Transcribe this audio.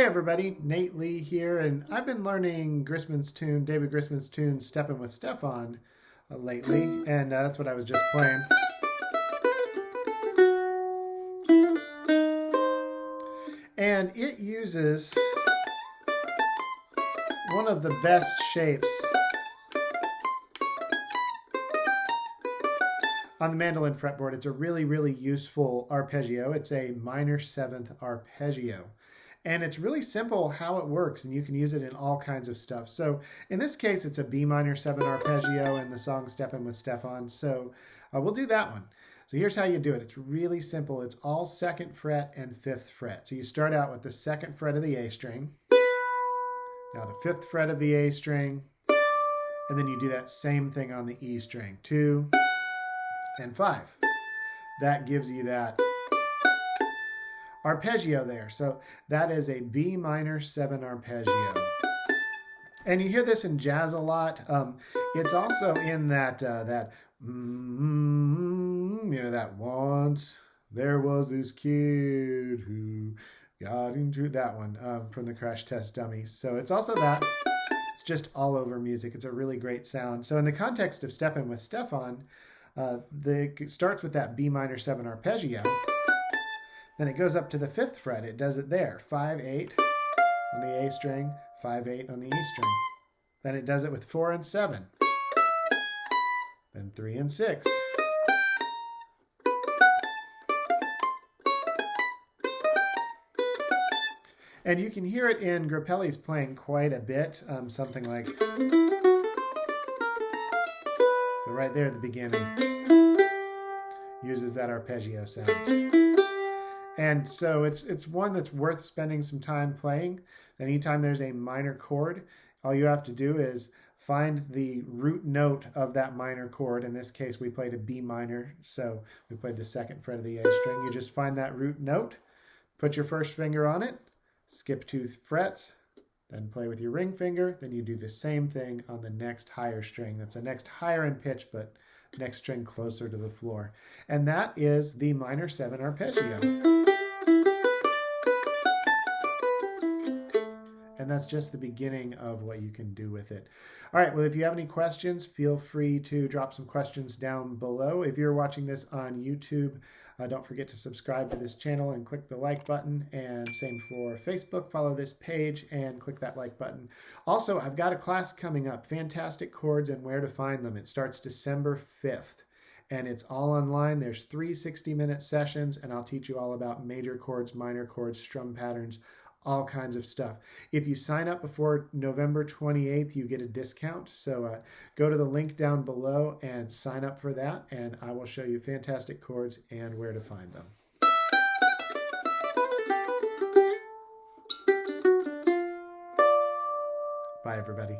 Hey everybody, Nate Lee here, and I've been learning 𝘀𝗻𝗄's tune, David 𝘀𝗻𝗄's tune, 𝘁𝗵𝗶𝗀 with Stéphane lately, and that's what I was just playing. And it uses one of the best shapes on the mandolin fretboard. It's a really, really useful arpeggio. It's a minor seventh arpeggio. And it's really simple how it works, and you can use it in all kinds of stuff. So in this case, it's a B minor 7 arpeggio in the song 𝘁𝗵𝗶𝗀 with Stéphane. So we'll do that one. So here's how you do it. It's really simple. It's all 2nd fret and 5th fret. So you start out with the 2nd fret of the A string. Now the 5th fret of the A string. And then you do that same thing on the E string. 2 and 5. That gives you that arpeggio there. So that is a B minor 7 arpeggio. And you hear this in jazz a lot. It's also in that, that once there was this kid who got into that one from the Crash Test Dummies. So it's also that. It's just all over music. It's a really great sound. So in the context of 𝘁𝗵𝗶𝗀 with Stéphane, it starts with that B minor 7 arpeggio. Then it goes up to the 5th fret. It does it there. 5-8 on the A string, 5-8 on the E string. Then it does it with 4 and 7. Then 3 and 6. And you can hear it in 𝘀𝗶𝗽𝗲's playing quite a bit, something like... So right there at the beginning, uses that arpeggio sound. And so it's one that's worth spending some time playing. Anytime there's a minor chord, all you have to do is find the root note of that minor chord. In this case, we played a B minor, so we played the 2nd fret of the A string. You just find that root note, put your first finger on it, skip 2 frets, then play with your ring finger. Then you do the same thing on the next higher string. That's the next higher in pitch, but next string closer to the floor. And that is the minor 7 arpeggio. And that's just the beginning of what you can do with it. All right, well, if you have any questions, feel free to drop some questions down below. If you're watching this on YouTube, don't forget to subscribe to this channel and click the like button. And same for Facebook. Follow this page and click that like button. Also, I've got a class coming up, Fantastic Chords and Where to Find Them. It starts December 5th. And it's all online. There's 3 60-minute sessions, and I'll teach you all about major chords, minor chords, strum patterns, all kinds of stuff. If you sign up before November 28th, you get a discount. So go to the link down below and sign up for that, and I will show you fantastic chords and where to find them. Bye, everybody.